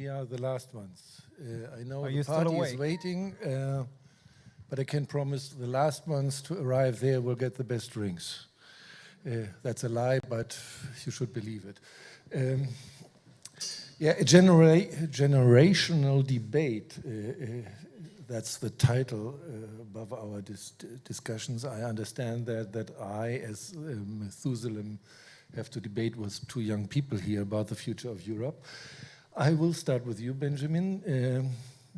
we are the last ones. I know Are the you still party is awake? waiting, but I can promise the last ones to arrive there will get the best drinks. That's a lie, but you should believe it. Yeah, a generational debate. That's the title above our discussions. I understand that I, as Methuselah, have to debate with two young people here about the future of Europe. I will start with you, Benjamin.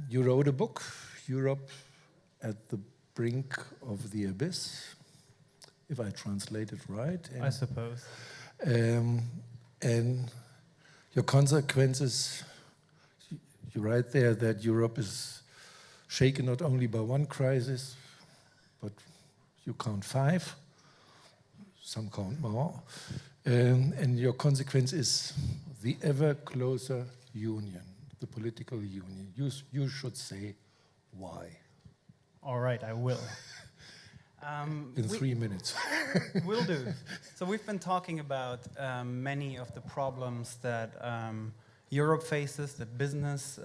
You wrote a book, Europe at the Brink of the Abyss, if I translate it right. I suppose. And your consequences, you write there that Europe is shaken not only by one crisis, but you count 5, some count more. And your consequence is the ever closer union, the political union. You should say why. All right, I will. In 3 minutes. Will do. So we've been talking about many of the problems that Europe faces, that business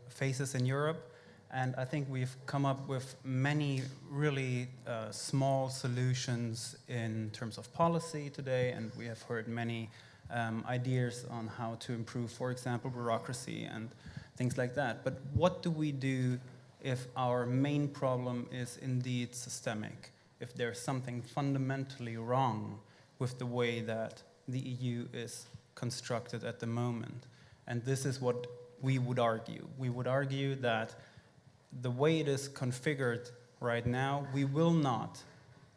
faces in Europe. And I think we've come up with many really small solutions in terms of policy today. And we have heard many ideas on how to improve, for example, bureaucracy and things like that. But what do we do if our main problem is indeed systemic? If there's something fundamentally wrong with the way that the EU is constructed at the moment. And this is what we would argue. We would argue that the way it is configured right now, we will not,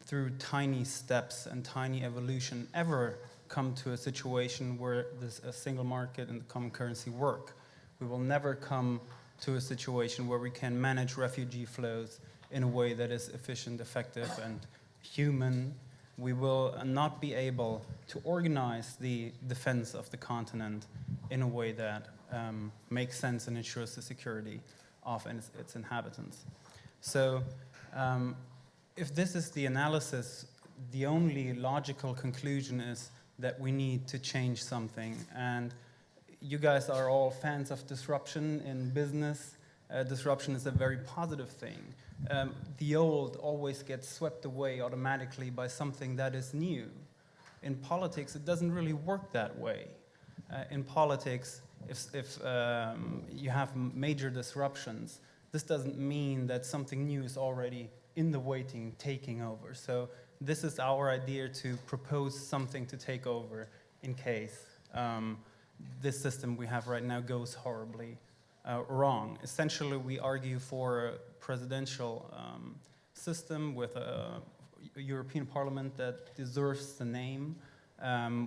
through tiny steps and tiny evolution, ever come to a situation where a single market and the common currency work. We will never come to a situation where we can manage refugee flows in a way that is efficient, effective, and human. We will not be able to organize the defense of the continent in a way that makes sense and ensures the security of its inhabitants. So if this is the analysis, the only logical conclusion is that we need to change something. And you guys are all fans of disruption in business. Disruption is a very positive thing. The old always gets swept away automatically by something that is new. In politics, it doesn't really work that way. In politics, if you have major disruptions, this doesn't mean that something new is already in the waiting, taking over. So this is our idea to propose something to take over in case this system we have right now goes horribly wrong. Essentially, we argue for a presidential system with a European Parliament that deserves the name,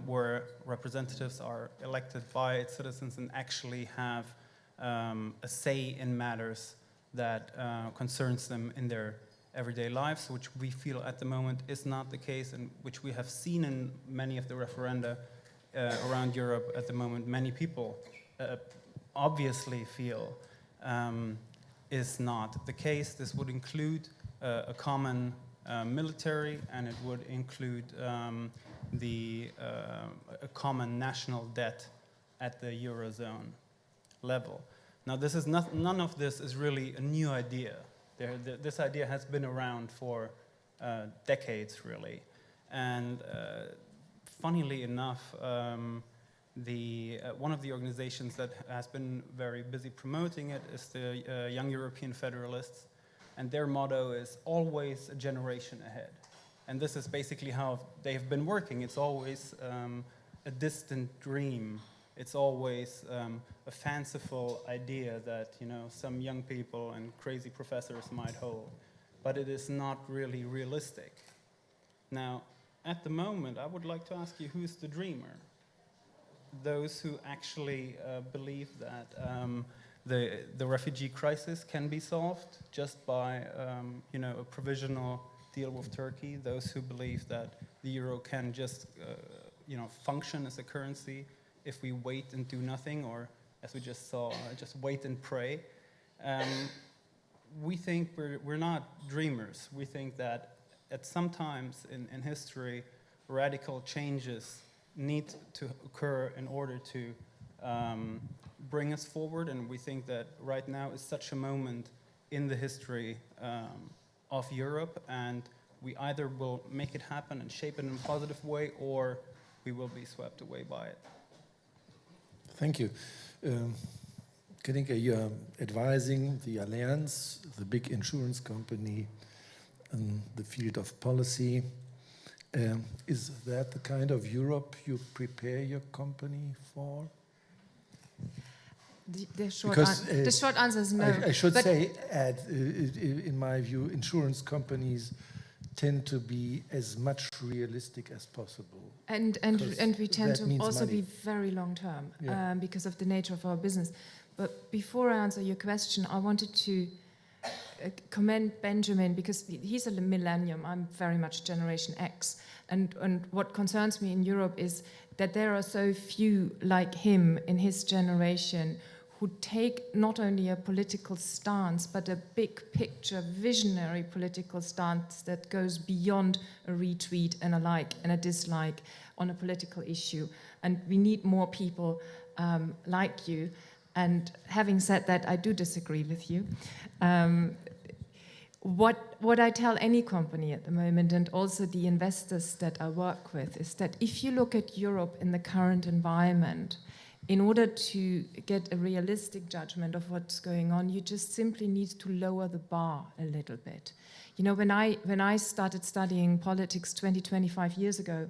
where representatives are elected by its citizens and actually have a say in matters that concerns them in their everyday lives, which we feel at the moment is not the case, and which we have seen in many of the referenda around Europe at the moment. Many people obviously feel is not the case. This would include a common military, and it would include a common national debt at the Eurozone level. Now, this is none of this is really a new idea. This idea has been around for decades, really. And funnily enough, one of the organizations that has been very busy promoting it is the Young European Federalists, and their motto is always a generation ahead. And this is basically how they've been working. It's always a distant dream. It's always a fanciful idea that some young people and crazy professors might hold, but it is not really realistic. Now, at the moment, I would like to ask you, who's the dreamer? Those who actually believe that the refugee crisis can be solved just by a provisional deal with Turkey. Those who believe that the euro can just function as a currency if we wait and do nothing, or as we just saw, just wait and pray. We think we're not dreamers. We think that at some times in history, radical changes need to occur in order to bring us forward, and we think that right now is such a moment in the history of Europe, and we either will make it happen and shape it in a positive way, or we will be swept away by it. Thank you. Katinka, you're advising the Allianz, the big insurance company, in the field of policy. Is that the kind of Europe you prepare your company for? The short answer is no. I should say, in my view, insurance companies tend to be as much realistic as possible. And we tend to also money. be very long term, Yeah. because of the nature of our business. But before I answer your question, I wanted to commend Benjamin, because he's a millennium. I'm very much Generation X. And what concerns me in Europe is that there are so few like him in his generation who take not only a political stance, but a big picture, visionary political stance that goes beyond a retweet and a like and a dislike on a political issue. And we need more people like you. And having said that, I do disagree with you. What I tell any company at the moment, and also the investors that I work with, is that if you look at Europe in the current environment, in order to get a realistic judgment of what's going on, you just simply need to lower the bar a little bit. You know, when I started studying politics 25 years ago,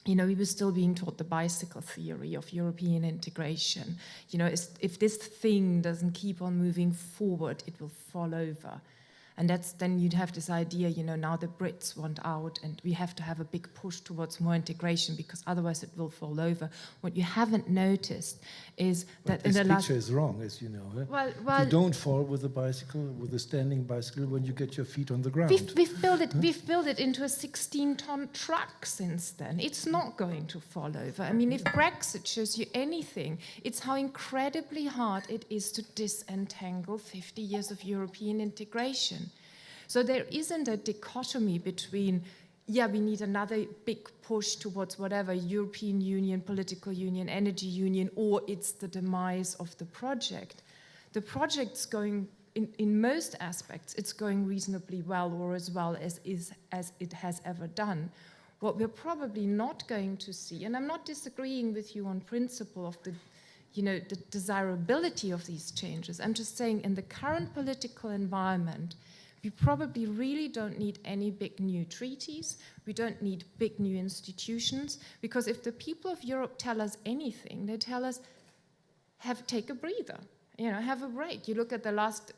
you know, we were still being taught the bicycle theory of European integration. You know, if this thing doesn't keep on moving forward, it will fall over. And then you'd have this idea, you know, now the Brits want out and we have to have a big push towards more integration because otherwise it will fall over. What you haven't noticed is that in the last... This picture is wrong, as you know. Well, you don't fall with a bicycle, with a standing bicycle, when you get your feet on the ground. We've built it into a 16-ton truck since then. It's not going to fall over. I mean, if Brexit shows you anything, it's how incredibly hard it is to disentangle 50 years of European integration. So there isn't a dichotomy between, yeah, we need another big push towards whatever, European Union, political union, energy union, or it's the demise of the project. The project's going, in most aspects, it's going reasonably well, or as well as it has ever done. What we're probably not going to see, and I'm not disagreeing with you on principle of the desirability of these changes. I'm just saying in the current political environment, we probably really don't need any big new treaties. We don't need big new institutions, because if the people of Europe tell us anything, they tell us, take a breather, you know, have a break. You look at the last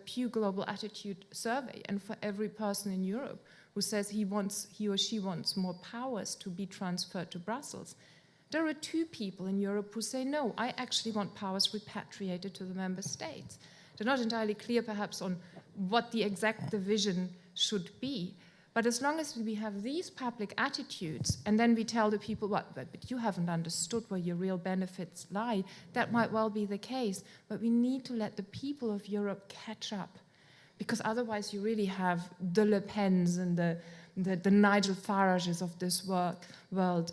Pew Global Attitude Survey, and for every person in Europe who says he or she wants more powers to be transferred to Brussels, there are 2 people in Europe who say, no, I actually want powers repatriated to the member states. They're not entirely clear, perhaps, on what the exact division should be. But as long as we have these public attitudes, and then we tell the people, but you haven't understood where your real benefits lie, that might well be the case. But we need to let the people of Europe catch up, because otherwise you really have the Le Pens and the Nigel Farages of this world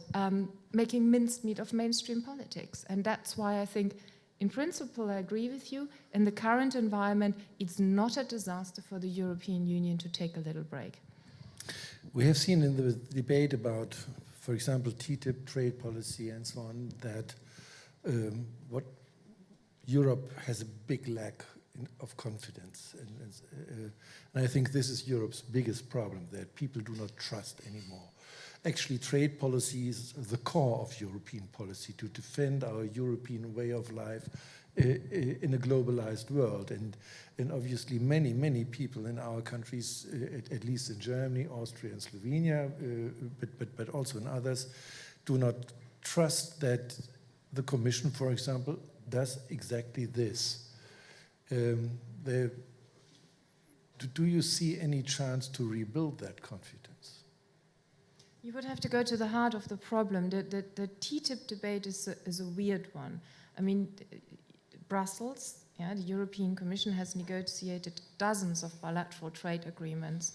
making mincemeat of mainstream politics. And that's why I think, in principle, I agree with you. In the current environment, it's not a disaster for the European Union to take a little break. We have seen in the debate about, for example, TTIP, trade policy, and so on, that what Europe has a big lack of confidence. And I think this is Europe's biggest problem, that people do not trust anymore. Actually, trade policy is the core of European policy, to defend our European way of life in a globalized world. And obviously many people in our countries, at least in Germany, Austria and Slovenia, but also in others, do not trust that the Commission, for example, does exactly this. Do you see any chance to rebuild that confidence? You would have to go to the heart of the problem. The TTIP debate is a weird one. I mean, Brussels, the European Commission has negotiated dozens of bilateral trade agreements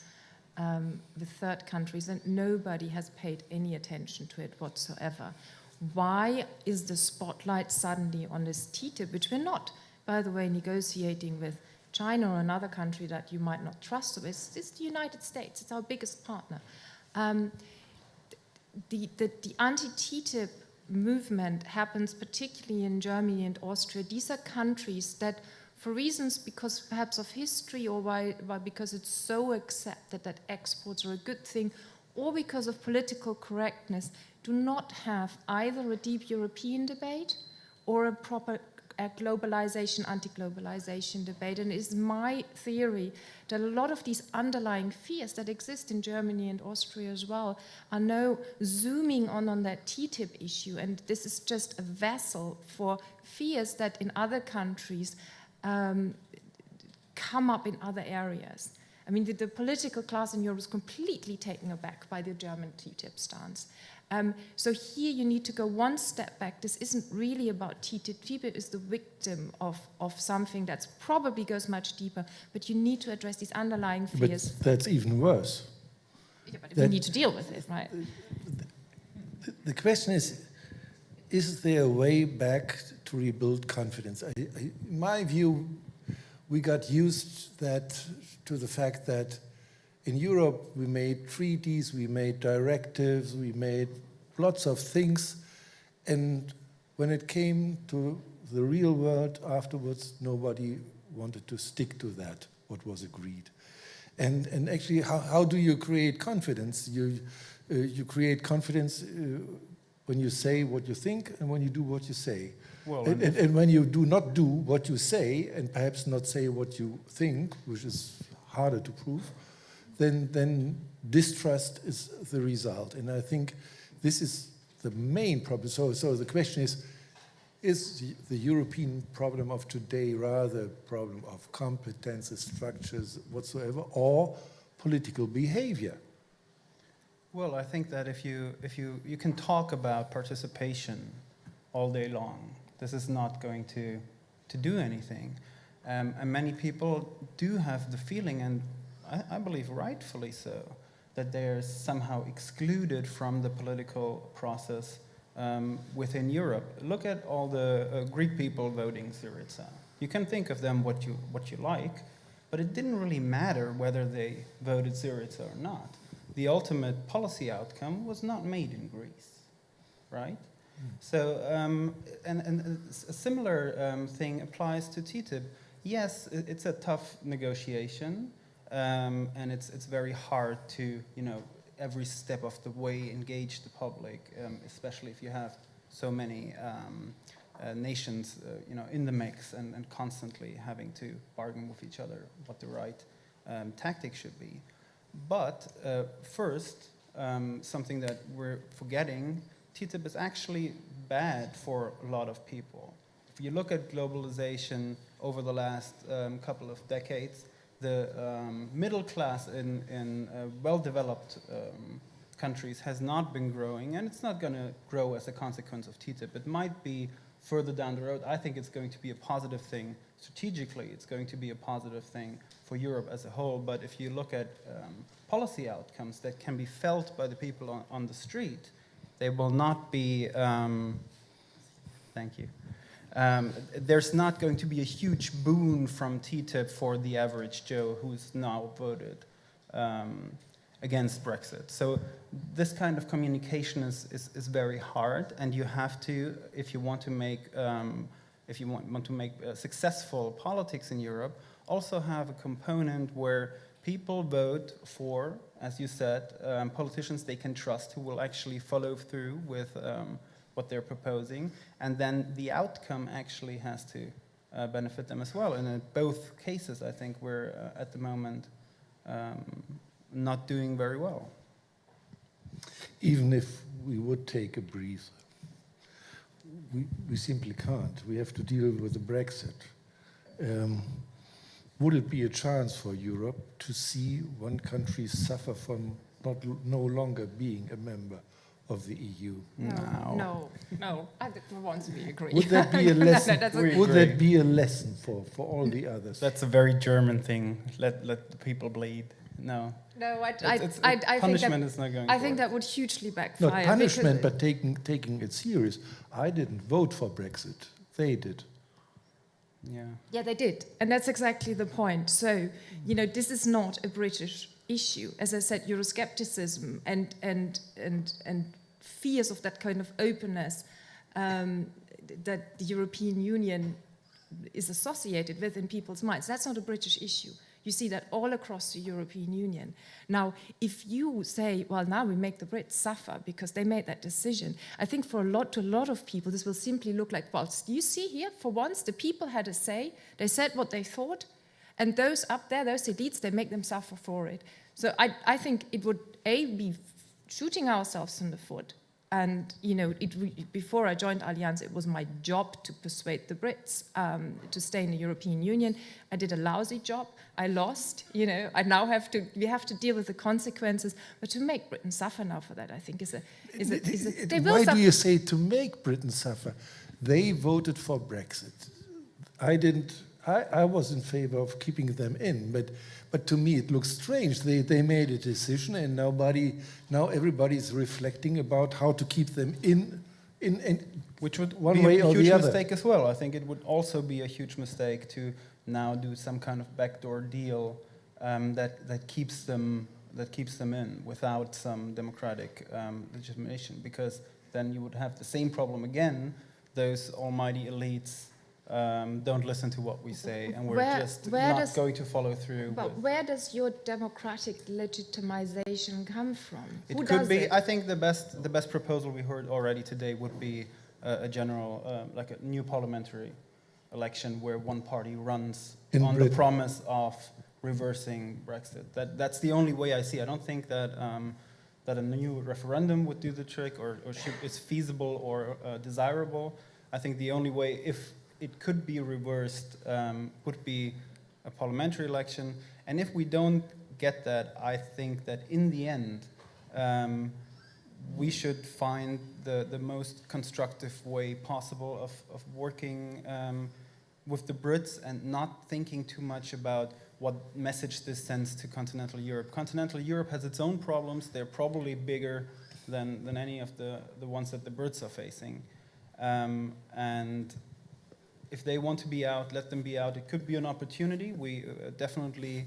with third countries, and nobody has paid any attention to it whatsoever. why is the spotlight suddenly on this TTIP, which we're not, by the way, negotiating with China or another country that you might not trust. It's the United States. It's our biggest partner. The anti-TTIP movement happens particularly in Germany and Austria. These are countries that, for reasons because perhaps of history or why because it's so accepted that exports are a good thing, or because of political correctness, do not have either a deep European debate or a proper globalization, anti-globalization debate. And it's my theory that a lot of these underlying fears that exist in Germany and Austria as well are now zooming on that TTIP issue. And this is just a vessel for fears that in other countries come up in other areas. I mean, the political class in Europe is completely taken aback by the German TTIP stance. So here you need to go one step back. This isn't really about TTIP. TTIP is the victim of something that probably goes much deeper, but you need to address these underlying fears. But that's even worse. Yeah, but we need to deal with it, right? The question is there a way back to rebuild confidence? In my view, we got used to the fact that in Europe we made treaties, we made directives, we made lots of things, and when it came to the real world afterwards, nobody wanted to stick to that, what was agreed. And actually, how do you create confidence? You create confidence when you say what you think and when you do what you say. Well, and when you do not do what you say and perhaps not say what you think, which is harder to prove, then distrust is the result. And I think this is the main problem. So the question is the European problem of today rather a problem of competences, structures, whatsoever, or political behavior? Well, I think that if you can talk about participation all day long, this is not going to do anything. And many people do have the feeling, and I believe rightfully so, that they're somehow excluded from the political process within Europe. Look at all the Greek people voting Syriza. You can think of them what you like, but it didn't really matter whether they voted Syriza or not. The ultimate policy outcome was not made in Greece, right? So, and a similar thing applies to TTIP. Yes, it's a tough negotiation, and it's very hard to, every step of the way engage the public, especially if you have so many nations, in the mix and constantly having to bargain with each other what the right tactic should be. But first, something that we're forgetting, TTIP is actually bad for a lot of people. If you look at globalization over the last couple of decades, the middle class in well-developed countries has not been growing, and it's not going to grow as a consequence of TTIP. It might be further down the road. I think it's going to be a positive thing. Strategically, it's going to be a positive thing for Europe as a whole. But if you look at policy outcomes that can be felt by the people on the street, they will not be, thank you. There's not going to be a huge boon from TTIP for the average Joe who's now voted against Brexit. So this kind of communication is very hard, and you have to, if you want to make successful politics in Europe, also have a component where people vote for, as you said, politicians they can trust who will actually follow through with what they're proposing, and then the outcome actually has to benefit them as well. And in both cases, I think we're at the moment not doing very well. Even if we would take a breather, we simply can't. We have to deal with the Brexit. Would it be a chance for Europe to see one country suffer from no longer being a member of the EU? No. I for once we agree. Would that be a lesson? Would that be a lesson for all the others? That's a very German thing. Let the people bleed. No. No, I punishment is not going. I think that would hugely backfire. Not punishment, but taking it serious. I didn't vote for Brexit. They did. Yeah. Yeah, they did, and that's exactly the point. So, this is not a British issue. As I said, Euroscepticism and fears of that kind of openness that the European Union is associated with in people's minds. That's not a British issue. You see that all across the European Union. Now, if you say, well, now we make the Brits suffer because they made that decision, I think to a lot of people, this will simply look like, well, you see here, for once, the people had a say, they said what they thought, and those up there, those elites, they make them suffer for it. So I think it would, be shooting ourselves in the foot. And, before I joined Allianz, it was my job to persuade the Brits to stay in the European Union. I did a lousy job. I lost, I now we have to deal with the consequences. But to make Britain suffer now for that, I think they will Why suffer. do you say to make Britain suffer? They voted for Brexit. I didn't. I was in favor of keeping them in, but to me it looks strange. They made a decision, and now everybody's reflecting about how to keep them in Which would one be way a or huge the other. mistake as well. I think it would also be a huge mistake to now do some kind of backdoor deal that keeps them in without some democratic legitimation, because then you would have the same problem again. Those almighty elites don't listen to what we say, and we're just not going to follow through. But where does your democratic legitimization come from? It Who could does be. it? I think the best proposal we heard already today would be a general, like a new parliamentary election where one party runs In on Britain. the promise of reversing Brexit. That's the only way I see. I don't think that that a new referendum would do the trick, or is feasible or desirable. I think the only way, if it could be reversed, would be a parliamentary election. And if we don't get that, I think that in the end, we should find the most constructive way possible of working with the Brits and not thinking too much about what message this sends to continental Europe. Continental Europe has its own problems. They're probably bigger than any of the ones that the Brits are facing. And if they want to be out, let them be out. It could be an opportunity. We definitely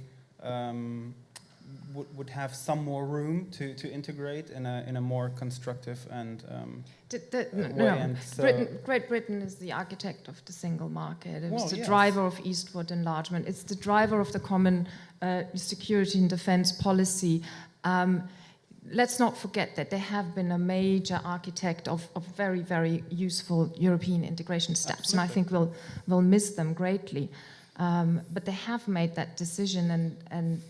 would have some more room to integrate in a more constructive and way. And so Great Britain is the architect of the single market. It was Well, the yes. driver of eastward enlargement. It's the driver of the common security and defense policy. Let's not forget that they have been a major architect of very, very useful European integration steps, and I think we'll miss them greatly. But they have made that decision, and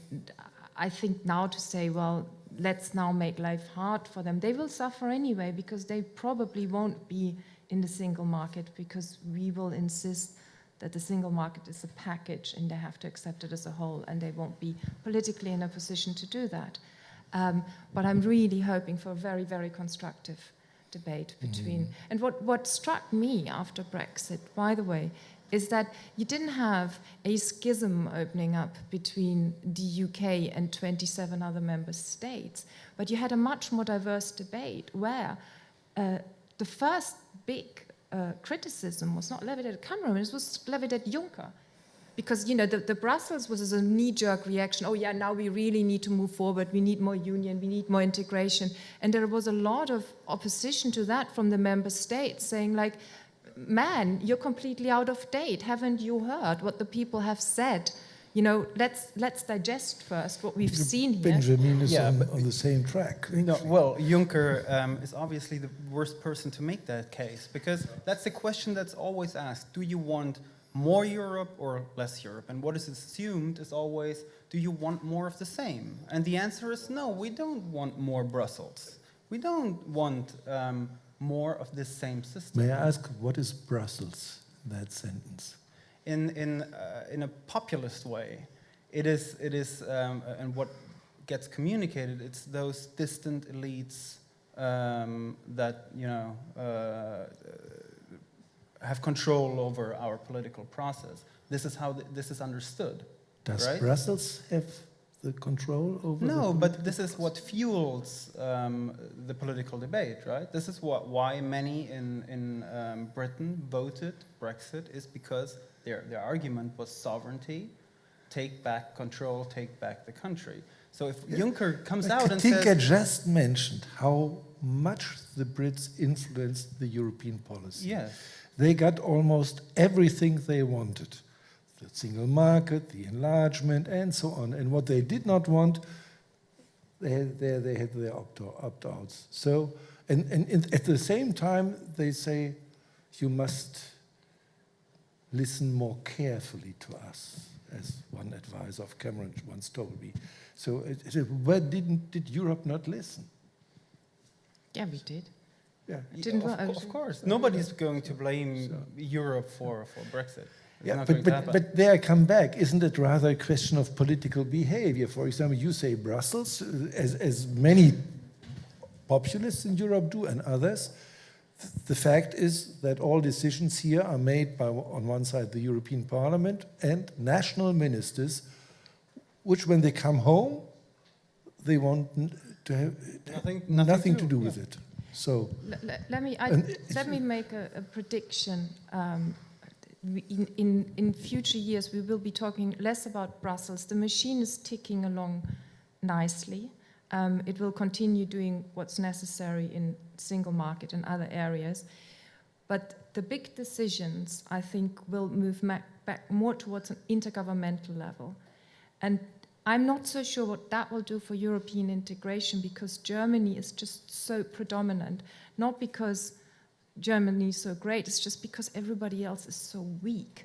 I think now to say, well, let's now make life hard for them, they will suffer anyway, because they probably won't be in the single market, because we will insist that the single market is a package and they have to accept it as a whole, and they won't be politically in a position to do that. But I'm really hoping for a very, very constructive debate between... And what struck me after Brexit, by the way, is that you didn't have a schism opening up between the UK and 27 other member states, but you had a much more diverse debate where the first big criticism was not levied at Cameron, it was levied at Juncker. Because, the Brussels was a knee-jerk reaction. Oh, yeah, now we really need to move forward. We need more union. We need more integration. And there was a lot of opposition to that from the member states, saying, like, man, you're completely out of date. Haven't you heard what the people have said? Let's digest first what we've seen here. Benjamin is Yeah, on the same track. No, well, Juncker is obviously the worst person to make that case, because that's the question that's always asked. Do you want more Europe or less Europe? And what is assumed is always, do you want more of the same? And the answer is no, we don't want more Brussels. We don't want more of this same system. May I ask, what is Brussels, that sentence? In a populist way, it is, and what gets communicated, it's those distant elites that, have control over our political process. This is how this is understood. Does right? Brussels have the control over? No, the but this is what fuels the political debate, right? This is why many in Britain voted Brexit, is because their argument was sovereignty, take back control, take back the country. So if Juncker comes out and Katinka says... just mentioned how much the Brits influenced the European policy. Yes. They got almost everything they wanted. The single market, the enlargement, and so on. And what they did not want, they had their opt-outs. So, and at the same time, they say, you must listen more carefully to us, as one advisor of Cameron once told me. So, where did Europe not listen? Yeah, we did. Yeah. It didn't work. Of course. Nobody's going to blame Europe for Brexit. It's Yeah, not going to happen. but there I come back. Isn't it rather a question of political behavior? For example, you say Brussels, as many populists in Europe do and others. The fact is that all decisions here are made by, on one side, the European Parliament and national ministers, which when they come home, they want to have nothing to do with it. So let me make a prediction. In future years, we will be talking less about Brussels. The machine is ticking along nicely. It will continue doing what's necessary in single market and other areas. But the big decisions, I think, will move back more towards an intergovernmental level. And I'm not so sure what that will do for European integration, because Germany is just so predominant, not because Germany is so great, it's just because everybody else is so weak.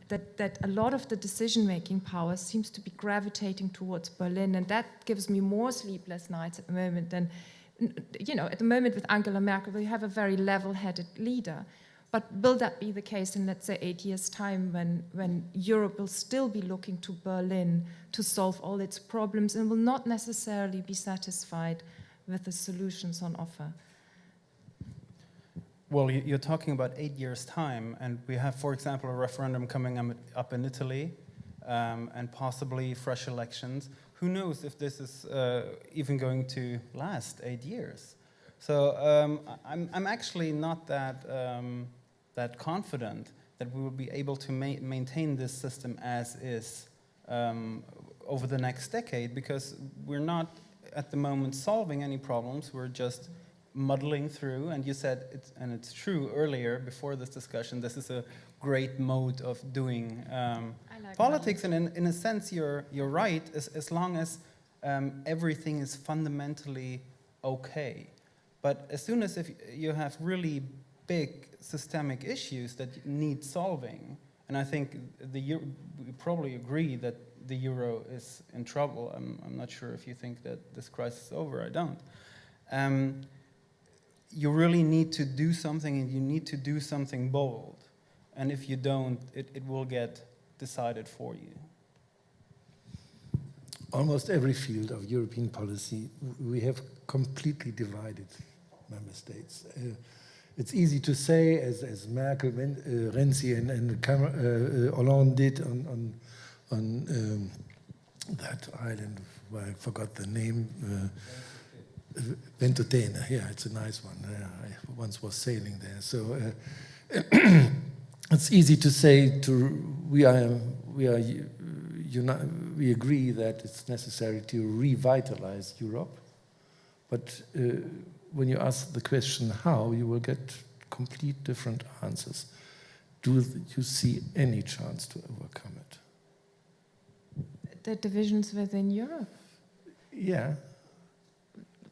That a lot of the decision-making power seems to be gravitating towards Berlin, and that gives me more sleepless nights at the moment than, at the moment with Angela Merkel, we have a very level-headed leader. But will that be the case in, let's say, 8 years' time, when Europe will still be looking to Berlin to solve all its problems and will not necessarily be satisfied with the solutions on offer? Well, you're talking about 8 years' time, and we have, for example, a referendum coming up in Italy, and possibly fresh elections. Who knows if this is even going to last 8 years? So I'm actually not that confident that we will be able to maintain this system as is over the next decade, because we're not at the moment solving any problems. We're just muddling through, and you said, it's true earlier, before this discussion, this is a great mode of doing politics, and in a sense you're right, as long as everything is fundamentally okay. But as soon as if you have really big systemic issues that need solving, and I think we probably agree that the euro is in trouble. I'm not sure if you think that this crisis is over, I don't. You really need to do something, and you need to do something bold. And if you don't, it will get decided for you. almost every field of European policy, we have completely divided member states. It's easy to say, as Merkel, Renzi, and Hollande did on that island where I forgot the name. Ventotene, yeah, it's a nice one. I once was sailing there, so it's easy to say. We agree that it's necessary to revitalize Europe, but when you ask the question how, you will get complete different answers. Do you see any chance to overcome it? The divisions within Europe? Yeah.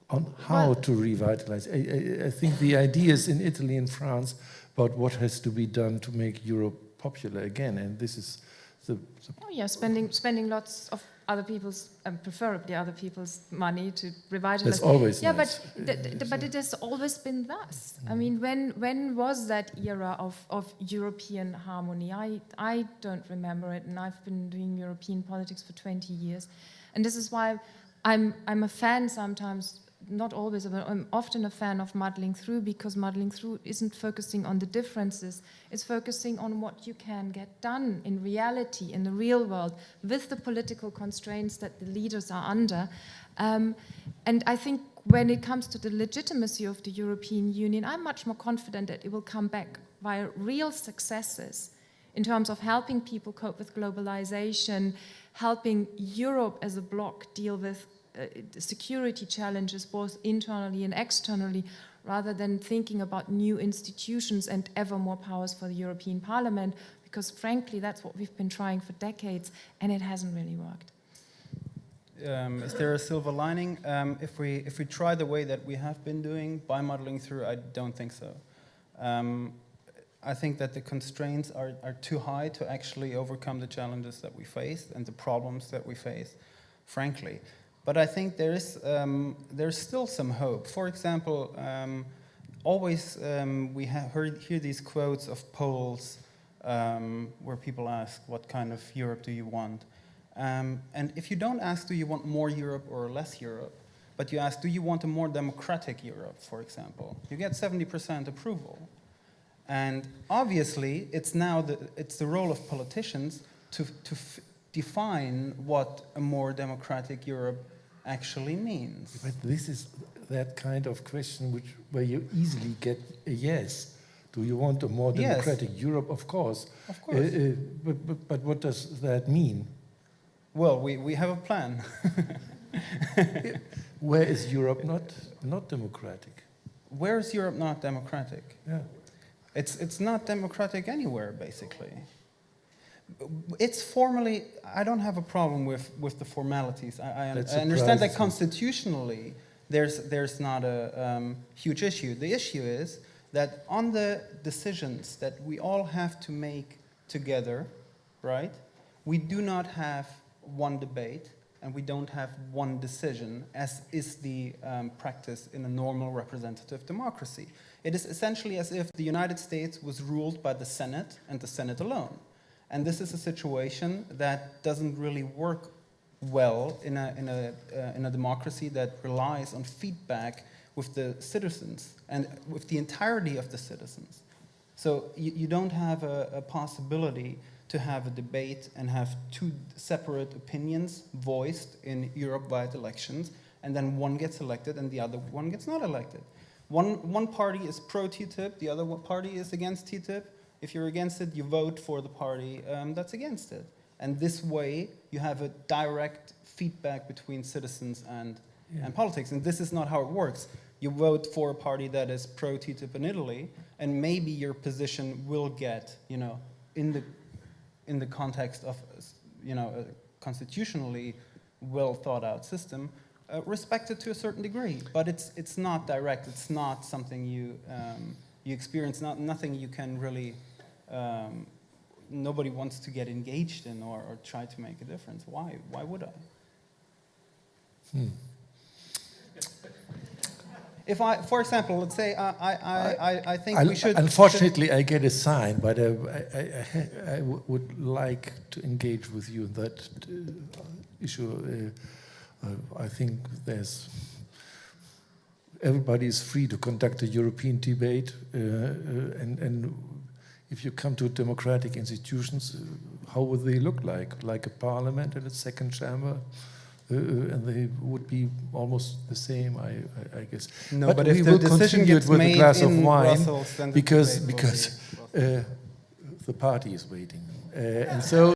On how to revitalize. I think the ideas in Italy and France about what has to be done to make Europe popular again, and this is the oh yeah, spending lots of other people's, preferably other people's money to revitalize. That's always yeah, nice. but it has always been thus. I mean, when was that era of European harmony? I don't remember it, and I've been doing European politics for 20 years, and this is why I'm a fan sometimes not always, but I'm often a fan of muddling through, because muddling through isn't focusing on the differences, it's focusing on what you can get done in reality, in the real world, with the political constraints that the leaders are under. And I think when it comes to the legitimacy of the European Union, I'm much more confident that it will come back via real successes in terms of helping people cope with globalization, helping Europe as a bloc deal with security challenges both internally and externally, rather than thinking about new institutions and ever more powers for the European Parliament, because frankly that's what we've been trying for decades and it hasn't really worked. Is there a silver lining? If we try the way that we have been doing by muddling through, I don't think so. I think that the constraints are too high to actually overcome the challenges that we face and the problems that we face, frankly. But I think there's still some hope. For example, always we hear these quotes of polls where people ask, what kind of Europe do you want? And if you don't ask, do you want more Europe or less Europe, but you ask, do you want a more democratic Europe, for example, you get 70% approval. And obviously, it's the role of politicians to define what a more democratic Europe actually means. But this is that kind of question where you easily get a yes. Do you want a more democratic Europe? Of course. Of course. But what does that mean? Well, we have a plan. Where is Europe not democratic? Where is Europe not democratic? Yeah. It's not democratic anywhere, basically. It's formally, I don't have a problem with the formalities. I understand that constitutionally there's not a huge issue. The issue is that on the decisions that we all have to make together, right, we do not have one debate and we don't have one decision, as is the practice in a normal representative democracy. It is essentially as if the United States was ruled by the Senate and the Senate alone. And this is a situation that doesn't really work well in a democracy that relies on feedback with the citizens and with the entirety of the citizens. So you don't have a possibility to have a debate and have two separate opinions voiced in Europe-wide elections, and then one gets elected and the other one gets not elected. One party is pro-TTIP, the other party is against TTIP. If you're against it, you vote for the party that's against it. And this way, you have a direct feedback between citizens and politics. And this is not how it works. You vote for a party that is pro-TTIP in Italy, and maybe your position will get, in the context of, a constitutionally well thought out system, respected to a certain degree. But it's not direct. It's not something you experience. Nothing you can really. Nobody wants to get engaged in or try to make a difference. Why? Why would I? If for example, let's say I think we should. Unfortunately, I get a sign, but I would like to engage with you in that issue. I think everybody is free to conduct a European debate, and if you come to democratic institutions, how would they look like? Like a parliament and a second chamber? And they would be almost the same, I guess. No, but if the decision gets with made a glass of in wine, Brussels, then because the party is waiting, and so.